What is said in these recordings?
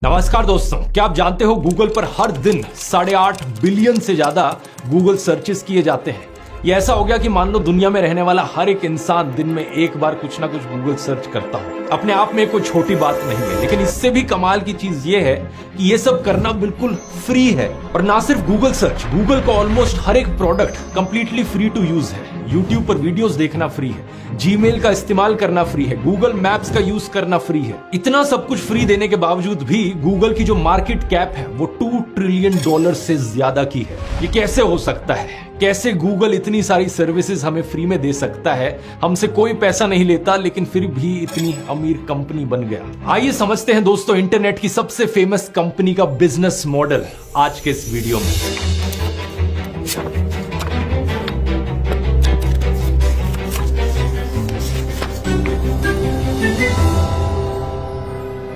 नमस्कार दोस्तों, क्या आप जानते हो गूगल पर हर दिन 8.5 बिलियन से ज्यादा गूगल सर्चेस किए जाते हैं। ये ऐसा हो गया कि मान लो दुनिया में रहने वाला हर एक इंसान दिन में एक बार कुछ ना कुछ गूगल सर्च करता हो। अपने आप में कोई छोटी बात नहीं है, लेकिन इससे भी कमाल की चीज ये है कि ये सब करना बिल्कुल फ्री है। और ना सिर्फ गूगल सर्च, गूगल का ऑलमोस्ट हर एक product completely free to use है। यूट्यूब पर वीडियोस देखना फ्री है, जीमेल का इस्तेमाल करना फ्री है, गूगल मैप्स का यूज करना फ्री है। इतना सब कुछ फ्री देने के बावजूद भी गूगल की जो मार्केट कैप है वो $2 ट्रिलियन से ज्यादा की है। ये कैसे हो सकता है? कैसे गूगल इतनी सारी सर्विसेज हमें फ्री में दे सकता है? हमसे कोई पैसा नहीं लेता, लेकिन फिर भी इतनी अमीर कंपनी बन गया। आइए समझते हैं दोस्तों इंटरनेट की सबसे फेमस कंपनी का बिजनेस मॉडल आज के इस वीडियो में।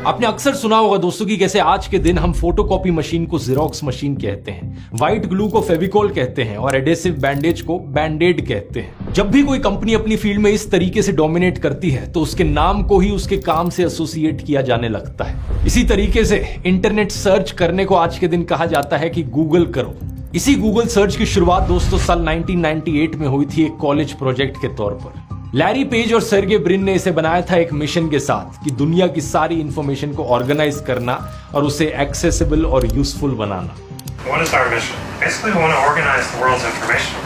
आपने अक्सर सुना होगा दोस्तों कि कैसे आज के दिन हम फोटोकॉपी मशीन को जेरोक्स मशीन कहते हैं, व्हाइट ग्लू को फेविकोल कहते हैं और एडेसिव बैंडेज को बैंडेड कहते हैं। जब भी कोई कंपनी अपनी फील्ड में इस तरीके से डोमिनेट करती है तो उसके नाम को ही उसके काम से एसोसिएट किया जाने लगता है। इसी तरीके से इंटरनेट सर्च करने को आज के दिन कहा जाता है कि गूगल करो। इसी गूगल सर्च की शुरुआत दोस्तों साल 1998 में हुई थी एक कॉलेज प्रोजेक्ट के तौर पर। लैरी पेज और सर्गे ब्रिन ने इसे बनाया था एक मिशन के साथ कि दुनिया की सारी इंफॉर्मेशन को ऑर्गेनाइज करना और उसे एक्सेसिबल और useful banana. What is our mission? Basically, we want to organize the world's information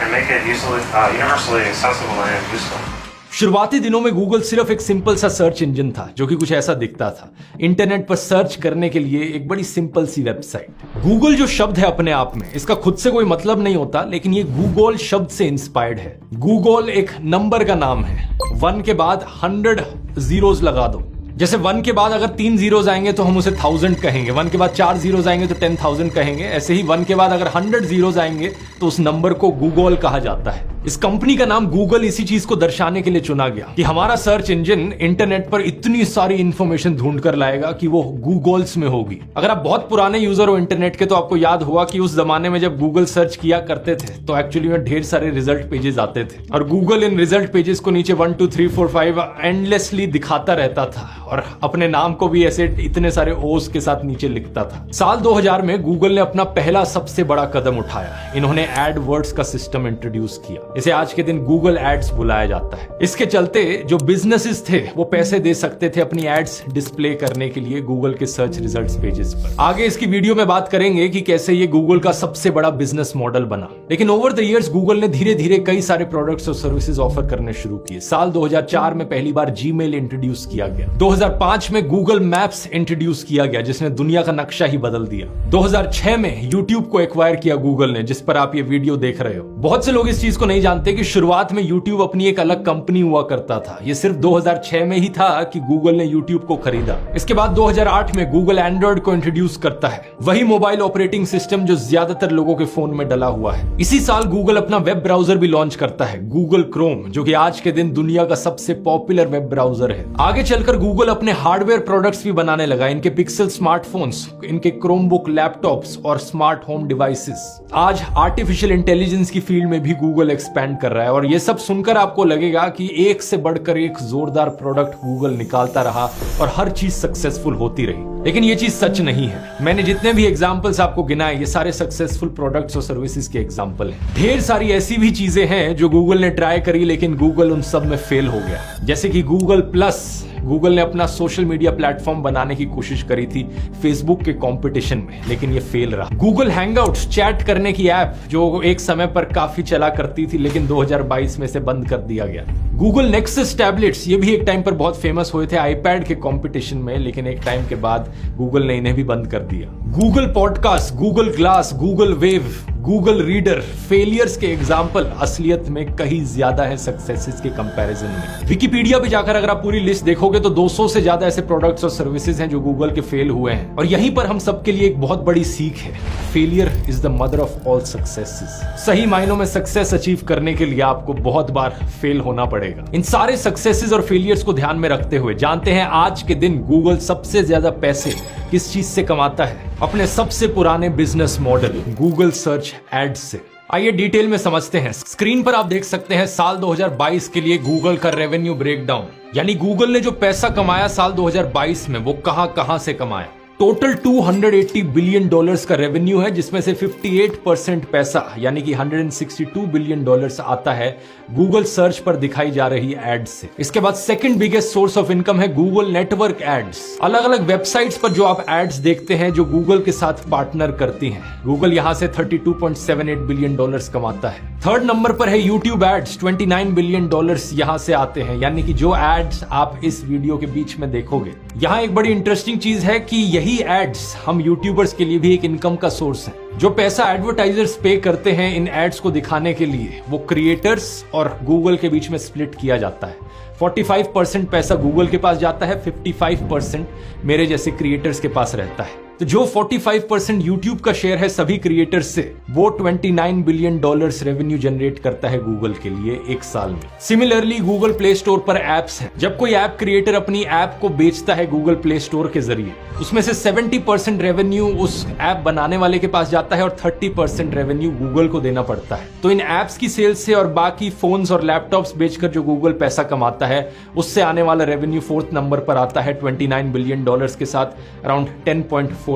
and make it universally accessible and useful. शुरुआती दिनों में गूगल सिर्फ एक सिंपल सा सर्च इंजन था जो कि कुछ ऐसा दिखता था। इंटरनेट पर सर्च करने के लिए एक बड़ी सिंपल सी वेबसाइट। गूगल जो शब्द है अपने आप में, इसका खुद से कोई मतलब नहीं होता, लेकिन ये गूगल शब्द से इंस्पायर्ड है। गूगल एक नंबर का नाम है। 1 के बाद 100 जीरोस लगा दो। जैसे 1 के बाद अगर 3 जीरोस आएंगे तो हम उसे 1000 कहेंगे, 1 के बाद 4 जीरोस आएंगे तो 10,000 कहेंगे। ऐसे ही 1 के बाद अगर 100 जीरोस आएंगे तो उस नंबर को गूगल कहा जाता है। इस कंपनी का नाम गूगल इसी चीज को दर्शाने के लिए चुना गया कि हमारा सर्च इंजन इंटरनेट पर इतनी सारी इंफॉर्मेशन ढूंढ कर लाएगा कि वो गूगल्स में होगी। अगर आप बहुत पुराने यूजर हो इंटरनेट के तो आपको याद होगा कि उस जमाने में जब गूगल सर्च किया करते थे तो एक्चुअली में ढेर सारे रिजल्ट पेजेस आते थे और गूगल इन रिजल्ट पेजेस को नीचे 1 2 3 4 5 एंडलेसली दिखाता रहता था और अपने नाम को भी ऐसे इतने सारे ओस के साथ नीचे लिखता था। साल 2000 में गूगल ने अपना पहला सबसे बड़ा कदम उठाया। इन्होंने एडवर्ड्स का सिस्टम इंट्रोड्यूस किया। इसे आज के दिन गूगल एड्स बुलाया जाता है। इसके चलते जो बिजनेसेस थे वो पैसे दे सकते थे अपनी एड्स डिस्प्ले करने के लिए गूगल के सर्च रिजल्ट्स पेजेस पर। आगे इसकी वीडियो में बात करेंगे कि कैसे ये गूगल का सबसे बड़ा बिजनेस मॉडल बना। लेकिन ओवर द इयर्स गूगल ने धीरे धीरे कई सारे प्रोडक्ट्स और सर्विसेज ऑफर करने शुरू किए। साल 2004 में पहली बार जीमेल इंट्रोड्यूस किया गया। 2005 में गूगल मैप्स इंट्रोड्यूस किया गया जिसने दुनिया का नक्शा ही बदल दिया। 2006 में यूट्यूब को एक्वायर किया गूगल ने, जिस पर आप ये वीडियो देख रहे हो। बहुत से लोग इस चीज को नहीं जानते कि शुरुआत में YouTube अपनी एक अलग कंपनी हुआ करता था। ये सिर्फ 2006 में ही था कि गूगल ने YouTube को खरीदा। इसके बाद 2008 में गूगल एंड्रॉइड को इंट्रोड्यूस करता है, वही मोबाइल ऑपरेटिंग सिस्टम जो ज्यादातर लोगों के फोन में डला हुआ है। इसी साल गूगल अपना वेब ब्राउजर भी लॉन्च करता है, गूगल क्रोम, जो कि आज के दिन दुनिया का सबसे पॉपुलर वेब ब्राउजर है। आगे चलकर गूगल अपने हार्डवेयर प्रोडक्ट्स भी बनाने लगा। इनके पिक्सल स्मार्टफोन्स, इनके क्रोमबुक लैपटॉप्स और स्मार्ट होम डिवाइसेस। आज आर्टिफिशियल इंटेलिजेंस की फील्ड में भी गूगल एक्सपैंड कर रहा है और ये सब सुनकर आपको लगेगा कि एक से बढ़कर एक जोरदार प्रोडक्ट गूगल निकालता रहा और हर चीज सक्सेसफुल होती रही। लेकिन ये चीज सच नहीं है। मैंने जितने भी एग्जांपल्स आपको गिनाए ये सारे सक्सेसफुल प्रोडक्ट्स और सर्विसेज के एग्जांपल हैं। ढेर सारी ऐसी भी चीजें हैं जो गूगल ने ट्राई करी लेकिन गूगल उन सब में फेल हो गया। जैसे कि गूगल प्लस। गूगल ने अपना सोशल मीडिया प्लेटफॉर्म बनाने की कोशिश करी थी फेसबुक के कंपटीशन में, लेकिन ये फेल रहा। गूगल हैंगआउट्स, चैट करने की ऐप जो एक समय पर काफी चला करती थी लेकिन 2022 में से बंद कर दिया गया। गूगल नेक्सस टैबलेट्स, ये भी एक टाइम पर बहुत फेमस हुए थे आईपैड के कंपटीशन में, लेकिन एक टाइम के बाद गूगल ने इन्हें भी बंद कर दिया। Google podcast, Google glass, Google wave, Google reader failures के एग्जाम्पल असलियत में कहीं ज्यादा है सक्सेसेस के कंपैरिजन में। विकिपीडिया पे जाकर अगर आप पूरी लिस्ट देखोगे तो 200 से ज्यादा ऐसे प्रोडक्ट्स और सर्विसेज हैं जो गूगल के फेल हुए हैं। और यहीं पर हम सबके लिए एक बहुत बड़ी सीख है, failure is the mother of all successes. सही मायनों में सक्सेस अचीव करने के लिए आपको बहुत बार फेल होना पड़ेगा। इन सारे सक्सेसेस और फेलियर्स को ध्यान में रखते हुए जानते हैं आज के दिन गूगल सबसे ज्यादा पैसे किस चीज से कमाता है? अपने सबसे पुराने business model Google search ads से। आइए डिटेल में समझते हैं। स्क्रीन पर आप देख सकते हैं साल 2022 के लिए गूगल का रेवेन्यू ब्रेकडाउन, यानी गूगल ने जो पैसा कमाया साल 2022 में वो कहां से कमाया। टोटल $280 बिलियन का रेवेन्यू है, जिसमें से 58% पैसा यानी कि $162 बिलियन आता है गूगल सर्च पर दिखाई जा रही एड्स से। इसके बाद second biggest source of income है गूगल नेटवर्क एड्स। अलग अलग वेबसाइट्स पर जो आप एड्स देखते हैं जो गूगल के साथ पार्टनर करती हैं, गूगल यहां से $32.78 बिलियन कमाता है। थर्ड नंबर पर है यूट्यूब एड्स, $29 बिलियन यहां से आते हैं, यानी कि जो एड्स आप इस वीडियो के बीच में देखोगे। यहां एक बड़ी इंटरेस्टिंग चीज है कि यही एड्स हम यूट्यूबर्स के लिए भी एक इनकम का सोर्स है। जो पैसा एडवर्टाइजर्स पे करते हैं इन एड्स को दिखाने के लिए, वो क्रिएटर्स और गूगल के बीच में स्प्लिट किया जाता है। 45% पैसा गूगल के पास जाता है, 55% मेरे जैसे क्रिएटर्स के पास रहता है। तो जो 45% यूट्यूब का शेयर है सभी क्रिएटर्स से, वो $29 बिलियन रेवेन्यू जनरेट करता है गूगल के लिए एक साल में। सिमिलरली गूगल प्ले स्टोर पर एप्स हैं। जब कोई ऐप क्रिएटर अपनी ऐप को बेचता है गूगल प्ले स्टोर के जरिए, उसमें से 70% रेवेन्यू उस ऐप बनाने वाले के पास जाता है और 30% रेवेन्यू गूगल को देना पड़ता है। तो इन एप्स की सेल्स से और बाकी फोन्स और लैपटॉप्स बेचकर जो गूगल पैसा कमाता है, उससे आने वाला रेवेन्यू फोर्थ नंबर पर आता है $29 बिलियन के साथ अराउंड 10.4%।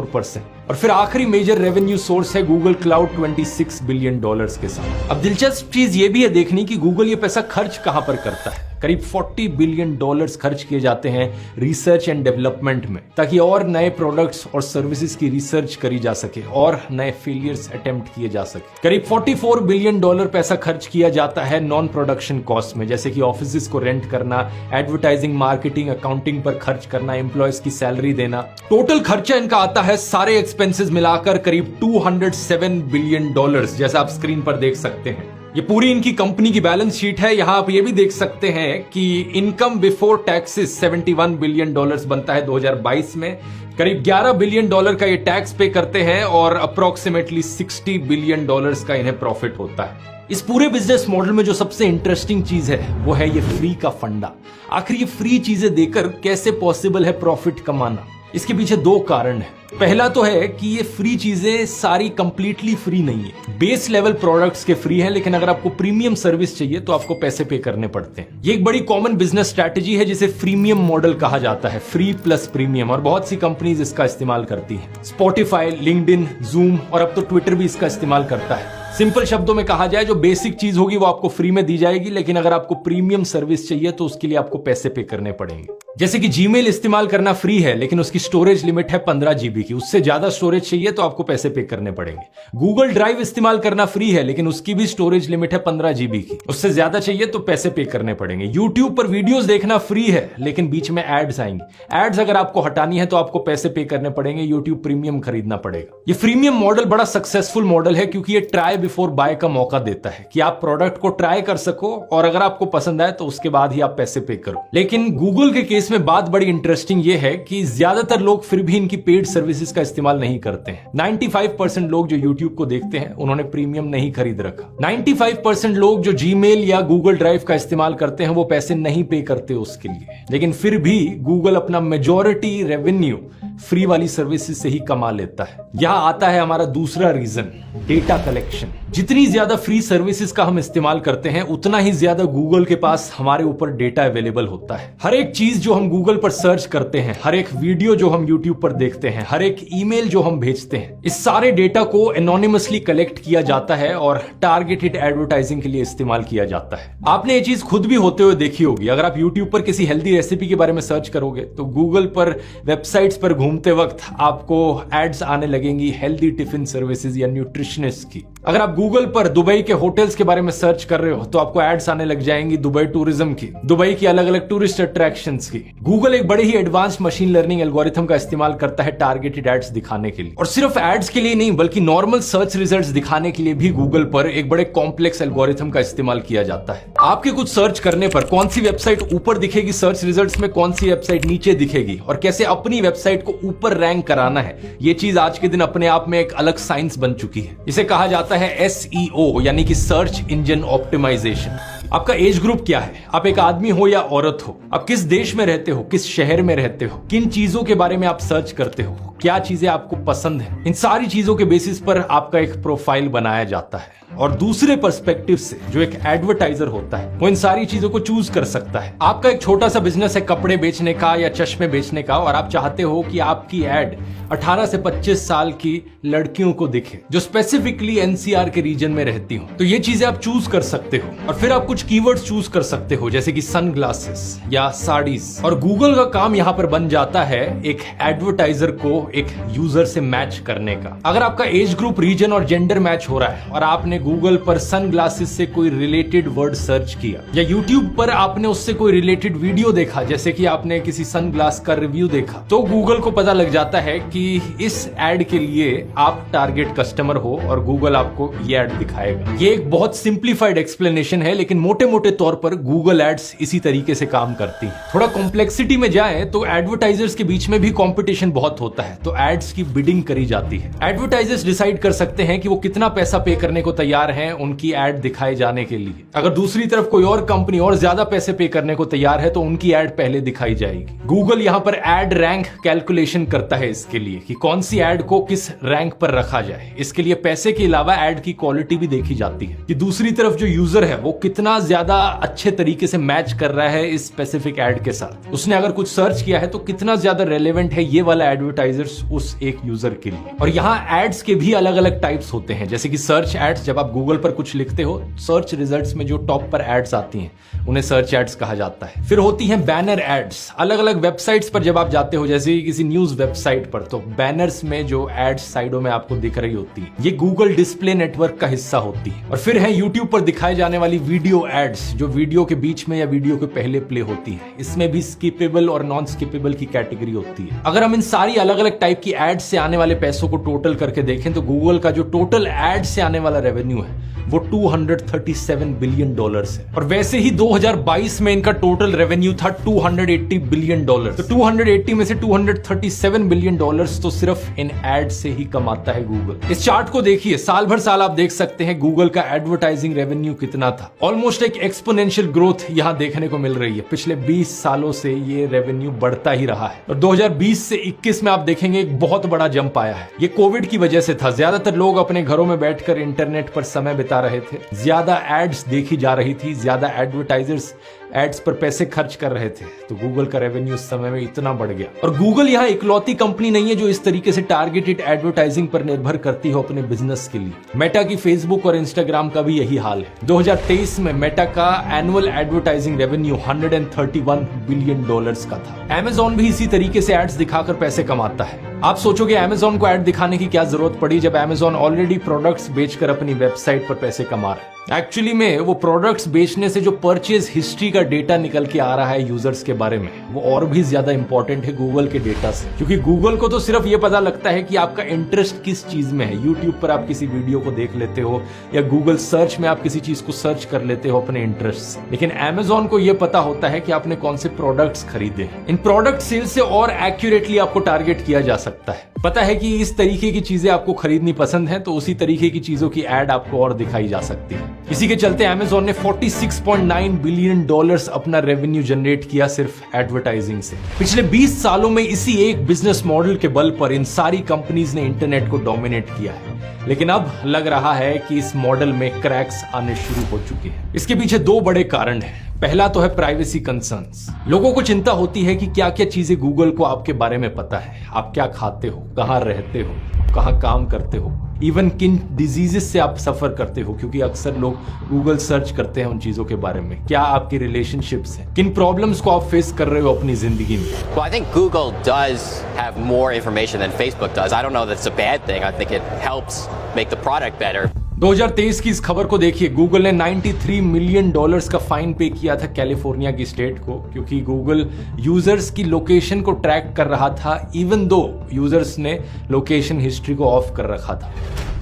और फिर आखिरी मेजर रेवेन्यू सोर्स है गूगल क्लाउड, $26 बिलियन के साथ। अब दिलचस्प चीज ये भी है देखनी कि गूगल ये पैसा खर्च कहां पर करता है। करीब $40 बिलियन खर्च किए जाते हैं रिसर्च एंड डेवलपमेंट में, ताकि और नए प्रोडक्ट्स और सर्विसेज की रिसर्च करी जा सके और नए फेलियर्स अटेम्प्ट किए जा सके। करीब $44 बिलियन पैसा खर्च किया जाता है नॉन प्रोडक्शन कॉस्ट में, जैसे कि ऑफिसेज को रेंट करना, एडवर्टाइजिंग, मार्केटिंग, अकाउंटिंग पर खर्च करना, एम्प्लॉयज की सैलरी देना। टोटल खर्चा इनका आता है सारे एक्सपेंसेस मिलाकर करीब $207 बिलियन, जैसा आप स्क्रीन पर देख सकते हैं। ये पूरी इनकी कंपनी की बैलेंस शीट है। यहां आप ये भी देख सकते हैं कि इनकम बिफोर टैक्सेस $71 बिलियन बनता है 2022 में। करीब $11 बिलियन का ये टैक्स पे करते हैं और अप्रोक्सीमेटली $60 बिलियन का इन्हें प्रॉफिट होता है। इस पूरे बिजनेस मॉडल में जो सबसे इंटरेस्टिंग चीज है वो है ये फ्री का फंडा। आखिर ये फ्री चीजें देकर कैसे पॉसिबल है प्रॉफिट कमाना? इसके पीछे दो कारण है। पहला तो है कि ये फ्री चीजें सारी कंप्लीटली फ्री नहीं है। बेस लेवल प्रोडक्ट्स के फ्री हैं, लेकिन अगर आपको प्रीमियम सर्विस चाहिए तो आपको पैसे पे करने पड़ते हैं। ये एक बड़ी कॉमन बिजनेस स्ट्रैटेजी है जिसे फ्रीमियम मॉडल कहा जाता है, फ्री प्लस प्रीमियम, और बहुत सी कंपनीज इसका इस्तेमाल करती हैं। स्पॉटिफाई, लिंक्डइन, जूम और अब तो ट्विटर भी इसका इस्तेमाल करता है। सिंपल शब्दों में कहा जाए, जो बेसिक चीज होगी वो आपको फ्री में दी जाएगी, लेकिन अगर आपको प्रीमियम सर्विस चाहिए तो उसके लिए आपको पैसे पे करने पड़ेंगे। जैसे कि जीमेल इस्तेमाल करना फ्री है, लेकिन उसकी स्टोरेज लिमिट है 15 GB की। उससे ज्यादा स्टोरेज चाहिए तो आपको पैसे पे करने पड़ेंगे। गूगल ड्राइव इस्तेमाल करना फ्री है, लेकिन उसकी भी स्टोरेज लिमिट है 15 GB की। उससे ज्यादा चाहिए तो पैसे पे करने पड़ेंगे। यूट्यूब पर वीडियोस देखना फ्री है, लेकिन बीच में एड्स आएंगे। एड्स अगर आपको हटानी है तो आपको पैसे पे करने पड़ेंगे, यूट्यूब प्रीमियम खरीदना पड़ेगा। ये फ्रीमियम मॉडल बड़ा सक्सेसफुल मॉडल है, क्योंकि ये ट्राई बिफोर बाय का मौका देता है कि आप प्रोडक्ट को ट्राई कर सको और अगर आपको पसंद आए तो उसके बाद ही आप पैसे पे करो। लेकिन गूगल के केस में बात बड़ी इंटरेस्टिंग ये है कि ज्यादातर लोग फिर भी इनकी पेड सर्विसेज का इस्तेमाल नहीं करते हैं। 95% लोग जो YouTube को देखते हैं उन्होंने प्रीमियम नहीं खरीद रखा। 95% लोग जो जीमेल या गूगल ड्राइव का इस्तेमाल करते हैं वो पैसे नहीं पे करते उसके लिए, लेकिन फिर भी गूगल अपना मेजॉरिटी रेवेन्यू फ्री वाली सर्विसेज से ही कमा लेता है। यहां आता है हमारा दूसरा रीजन, डेटा कलेक्शन। जितनी ज्यादा फ्री सर्विसेज का हम इस्तेमाल करते हैं उतना ही ज्यादा गूगल के पास हमारे ऊपर डेटा अवेलेबल होता है। हर एक चीज जो हम गूगल पर सर्च करते हैं, हर एक वीडियो जो हम यूट्यूब पर देखते हैं, हर एक ईमेल जो हम भेजते हैं, इस सारे डेटा को एनोनिमसली कलेक्ट किया जाता है और टारगेटेड एडवर्टाइजिंग के लिए इस्तेमाल किया जाता है। आपने ये चीज खुद भी होते हुए देखी होगी। अगर आप यूट्यूब पर किसी हेल्दी रेसिपी के बारे में सर्च करोगे तो गूगल पर वेबसाइट्स पर घूमते वक्त आपको एड्स आने लगेंगी हेल्दी टिफिन सर्विसेज या न्यूट्रिशनिस्ट की। अगर आप गूगल पर दुबई के होटल्स के बारे में सर्च कर रहे हो तो आपको एड्स आने लग जाएंगी दुबई टूरिज्म की, दुबई की अलग अलग टूरिस्ट अट्रैक्शंस की। गूगल एक बड़े ही एडवांस मशीन लर्निंग एल्गोरिथम का इस्तेमाल करता है टारगेटेड एड्स दिखाने के लिए, और सिर्फ एड्स के लिए नहीं बल्कि नॉर्मल सर्च रिजल्ट्स दिखाने के लिए भी गूगल पर एक बड़े कॉम्प्लेक्स एल्गोरिथम का इस्तेमाल किया जाता है। आपके कुछ सर्च करने पर कौन सी वेबसाइट ऊपर दिखेगी सर्च रिजल्ट्स में, कौन सी वेबसाइट नीचे दिखेगी और कैसे अपनी वेबसाइट को ऊपर रैंक कराना है, ये चीज आज के दिन अपने आप में एक अलग साइंस बन चुकी है। इसे कहा जाता है SEO यानी कि सर्च इंजन ऑप्टिमाइजेशन। आपका एज ग्रुप क्या है, आप एक आदमी हो या औरत हो, आप किस देश में रहते हो, किस शहर में रहते हो, किन चीजों के बारे में आप सर्च करते हो, क्या चीजें आपको पसंद है, इन सारी चीजों के बेसिस पर आपका एक प्रोफाइल बनाया जाता है। और दूसरे पर्सपेक्टिव से जो एक एडवर्टाइजर होता है वो इन सारी चीजों को चूज कर सकता है। आपका एक छोटा सा बिजनेस है कपड़े बेचने का या चश्मे बेचने का, और आप चाहते हो कि आपकी एड 18 से 25 साल की लड़कियों को दिखे जो स्पेसिफिकली एनसीआर के रीजन में रहती हो। तो ये चीजें आप चूज कर सकते हो और फिर आप कुछ कीवर्ड्स चूज कर सकते हो जैसे कि सनग्लासेस या साड़ीज, और गूगल का काम यहां पर बन जाता है एक एडवर्टाइजर को एक यूजर से मैच करने का। अगर आपका एज ग्रुप, रीजन और जेंडर मैच हो रहा है और आपने गूगल पर सनग्लासेस से कोई रिलेटेड वर्ड सर्च किया या यूट्यूब पर आपने उससे कोई रिलेटेड वीडियो देखा जैसे कि आपने किसी सनग्लास का रिव्यू देखा, तो गूगल को पता लग जाता है कि इस एड के लिए आप टारगेट कस्टमर हो और गूगल आपको ये एड दिखाएगा। ये एक बहुत सिंप्लीफाइड एक्सप्लेनेशन है, लेकिन मोटे मोटे तौर पर गूगल एड्स इसी तरीके से काम करती है। थोड़ा कॉम्प्लेक्सिटी में जाए तो एडवर्टाइजर्स के बीच में भी कंपटीशन बहुत होता है, तो एड्स की बिडिंग करी जाती है। एडवर्टाइजर्स डिसाइड कर सकते हैं कि वो कितना पैसा पे करने को तैयार हैं उनकी एड दिखाए जाने के लिए। अगर दूसरी तरफ कोई और कंपनी और ज्यादा पैसे पे करने को तैयार है तो उनकी एड पहले दिखाई जाएगी। गूगल यहां पर एड रैंक कैलकुलेशन करता है इसके लिए कि कौन सी एड को किस रैंक पर रखा जाए। इसके लिए पैसे के अलावा एड की क्वालिटी भी देखी जाती है कि दूसरी तरफ जो यूजर है वो कितना ज्यादा अच्छे तरीके से मैच कर रहा है इस स्पेसिफिक एड के साथ। उसने अगर कुछ सर्च किया है तो कितना ज्यादा रेलेवेंट है ये वाला एडवर्टाइजर्स उस एक यूजर के लिए। और यहाँ एड्स के भी अलग अलग टाइप्स होते हैं, जैसे कि सर्च एड्स। जब आप गूगल पर कुछ लिखते हो, सर्च रिजल्ट्स में जो टॉप पर एड्स आती हैं उन्हें सर्च एड्स कहा जाता है। फिर होती हैं बैनर एड्स। अलग अलग वेबसाइट्स पर जब आप जाते हो, जैसे किसी न्यूज वेबसाइट पर, तो बैनर्स में जो एड्स साइडों में आपको दिख रही होती है ये गूगल डिस्प्ले नेटवर्क का हिस्सा होती है। और फिर है यूट्यूब पर दिखाए जाने वाली वीडियो एड्स, जो वीडियो के बीच में या वीडियो के पहले प्ले होती है। इसमें भी स्किपेबल और नॉन स्किपेबल की कैटेगरी होती है। अगर हम इन सारी अलग अलग टाइप की एड्स से आने वाले पैसों को टोटल करके देखें तो गूगल का जो टोटल एड से आने वाला रेवेन्यू है वो $237 बिलियन है। और वैसे ही 2022 में इनका टोटल रेवेन्यू था $280 बिलियन। तो 280 में से $237 बिलियन तो सिर्फ इन एड से ही कमाता है गूगल। इस चार्ट को देखिए, साल भर साल आप देख सकते हैं गूगल का एडवर्टाइजिंग रेवेन्यू कितना था। ऑलमोस्ट एक एक्सपोनेंशियल ग्रोथ यहां देखने को मिल रही है। पिछले 20 सालों से ये रेवेन्यू बढ़ता ही रहा है और 2020 से 21 में आप देखेंगे एक बहुत बड़ा जंप आया है। ये कोविड की वजह से था। ज्यादातर लोग अपने घरों में बैठकर इंटरनेट पर समय बिता रहे थे, ज्यादा एड्स देखी जा रही थी, ज्यादा एडवर्टाइजर्स एड्स पर पैसे खर्च कर रहे थे, तो गूगल का रेवेन्यू उस समय में इतना बढ़ गया। और गूगल यहां इकलौती कंपनी नहीं है जो इस तरीके से टारगेटेड एडवर्टाइजिंग पर निर्भर करती हो अपने बिजनेस के लिए। मेटा की फेसबुक और इंस्टाग्राम का भी यही हाल है। 2023 में मेटा का एनुअल एडवर्टाइजिंग रेवेन्यू $131 बिलियन का था। अमेज़न भी इसी तरीके से एड्स दिखाकर पैसे कमाता है। आप सोचोगे अमेज़न को एड दिखाने की क्या जरूरत पड़ी जब अमेज़न ऑलरेडी प्रोडक्ट्स बेचकर अपनी वेबसाइट पर पैसे कमा रहा है। एक्चुअली में वो प्रोडक्ट्स बेचने से जो परचेज हिस्ट्री का डेटा निकल के आ रहा है यूजर्स के बारे में, वो और भी ज्यादा इंपॉर्टेंट है गूगल के डेटा से। क्योंकि गूगल को तो सिर्फ ये पता लगता है कि आपका इंटरेस्ट किस चीज में है। यूट्यूब पर आप किसी वीडियो को देख लेते हो या गूगल सर्च में आप किसी चीज को सर्च कर लेते हो अपने इंटरेस्ट से, लेकिन अमेज़न को ये पता होता है कि आपने कौन से प्रोडक्ट्स खरीदे हैं। इन प्रोडक्ट सेल से और एक्यूरेटली आपको टारगेट किया जा सकता है। पता है कि इस तरीके की चीजें आपको खरीदनी पसंद है, तो उसी तरीके की चीजों की एड आपको और दिखाई जा सकती है। इसी के चलते अमेज़न ने $46.9 बिलियन अपना रेवेन्यू जनरेट किया सिर्फ एडवर्टाइजिंग से। पिछले 20 सालों में इसी एक बिजनेस मॉडल के बल पर इन सारी कंपनीज ने इंटरनेट को डोमिनेट किया है। लेकिन अब लग रहा है कि इस मॉडल में क्रैक्स आने शुरू हो चुके हैं। इसके पीछे दो बड़े कारण हैं। पहला तो है प्राइवेसी कंसर्न्स। लोगों को चिंता होती है कि क्या क्या चीजें गूगल को आपके बारे में पता है, आप क्या खाते हो, कहाँ रहते हो, कहाँ काम करते हो, इवन किन डिजीजेस से आप सफर करते हो, क्योंकि अक्सर लोग गूगल सर्च करते हैं उन चीजों के बारे में। क्या आपकी रिलेशनशिप्स हैं, किन प्रॉब्लम्स को आप फेस कर रहे हो अपनी जिंदगी में। Well, I think Google does have more information than Facebook does. I don't know that it's a bad thing. I think it helps make the product better. 2023 की इस खबर को देखिए, गूगल ने $93 मिलियन का फाइन पे किया था कैलिफोर्निया की स्टेट को, क्योंकि गूगल यूजर्स की लोकेशन को ट्रैक कर रहा था इवन दो यूजर्स ने लोकेशन हिस्ट्री को ऑफ कर रखा था।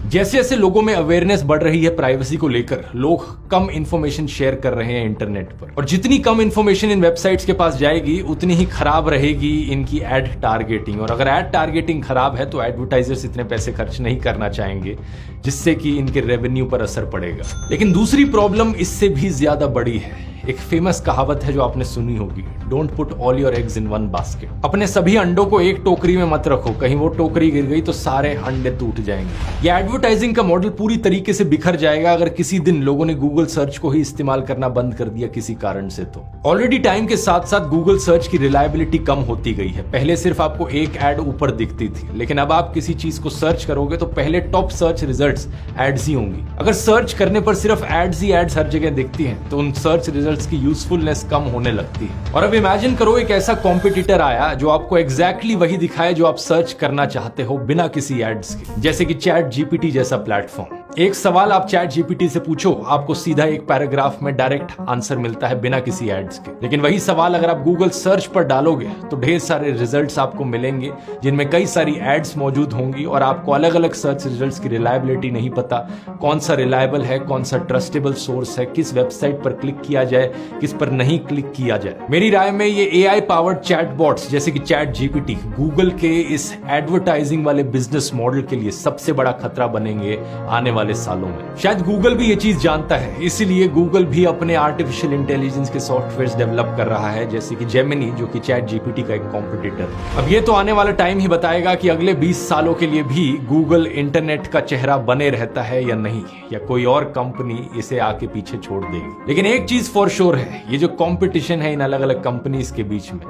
जैसे जैसे लोगों में अवेयरनेस बढ़ रही है प्राइवेसी को लेकर, लोग कम इंफॉर्मेशन शेयर कर रहे हैं इंटरनेट पर, और जितनी कम इंफॉर्मेशन इन वेबसाइट्स के पास जाएगी उतनी ही खराब रहेगी इनकी एड टारगेटिंग। और अगर एड टारगेटिंग खराब है तो एडवर्टाइजर्स इतने पैसे खर्च नहीं करना चाहेंगे, जिससे कि इनके रेवेन्यू पर असर पड़ेगा। लेकिन दूसरी प्रॉब्लम इससे भी ज्यादा बड़ी है। एक फेमस कहावत है जो आपने सुनी होगी, don't put all your eggs in one basket. अपने सभी अंडों को एक टोकरी में मत रखो, कहीं वो टोकरी गिर गई तो सारे अंडे टूट जाएंगे। ये एडवर्टाइजिंग का मॉडल पूरी तरीके से बिखर जाएगा अगर किसी दिन लोगों ने गूगल सर्च को ही इस्तेमाल करना बंद कर दिया किसी कारण से। तो ऑलरेडी टाइम के साथ साथ गूगल सर्च की रिलायबिलिटी कम होती गई है। पहले सिर्फ आपको एक एड ऊपर दिखती थी, लेकिन अब आप किसी चीज को सर्च करोगे तो पहले टॉप सर्च रिजल्ट्स एड्स ही होंगी। अगर सर्च करने पर सिर्फ एड्स ही एड्स हर जगह दिखती हैं तो उन सर्च रिजल्ट्स की यूजफुलनेस कम होने लगती है। और अब इमेजिन करो एक ऐसा कॉम्पिटिटर आया जो आपको एग्जैक्टली वही दिखाए जो आप सर्च करना चाहते हो बिना किसी एड्स के, जैसे कि चैट जीपीटी जैसा प्लेटफॉर्म। एक सवाल आप चैट जीपीटी से पूछो, आपको सीधा एक पैराग्राफ में डायरेक्ट आंसर मिलता है बिना किसी एड्स के। लेकिन वही सवाल अगर आप गूगल सर्च पर डालोगे तो ढेर सारे रिजल्ट्स आपको मिलेंगे जिनमें कई सारी एड्स मौजूद होंगी और आपको अलग अलग सर्च रिजल्ट्स की रिलायबिलिटी नहीं पता, कौन सा रिलायबल है, कौन सा ट्रस्टेबल सोर्स है, किस वेबसाइट पर क्लिक किया जाए, किस पर नहीं क्लिक किया जाए। मेरी राय में ये एआई पावर्ड चैटबॉट्स जैसे कि चैट जीपीटी गूगल के इस एडवर्टाइजिंग वाले बिजनेस मॉडल के लिए सबसे बड़ा खतरा बनेंगे आने वाले सालों में। शायद गूगल भी ये चीज जानता है, इसीलिए गूगल भी अपने आर्टिफिशियल इंटेलिजेंस के सॉफ्टवेयर्स डेवलप कर रहा है, जैसे कि जेमिनी जो कि चैट जीपीटी का एक कॉम्पिटिटर। अब ये तो आने वाला टाइम ही बताएगा कि अगले 20 सालों के लिए भी गूगल इंटरनेट का चेहरा बने रहता है या नहीं, या कोई और कंपनी इसे आके पीछे छोड़ देगी। लेकिन एक चीज फॉर श्योर है, ये जो कंपटीशन है इन अलग अलग कंपनीज के बीच में,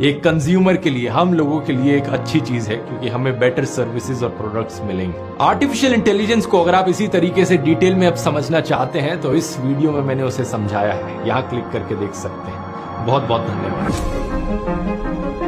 एक कंज्यूमर के लिए, हम लोगों के लिए एक अच्छी चीज है, क्योंकि हमें बेटर सर्विसेज और प्रोडक्ट्स मिलेंगे। आर्टिफिशियल इंटेलिजेंस को अगर आप इसी तरीके से डिटेल में अब समझना चाहते हैं तो इस वीडियो में मैंने उसे समझाया है, यहां क्लिक करके देख सकते हैं। बहुत बहुत धन्यवाद।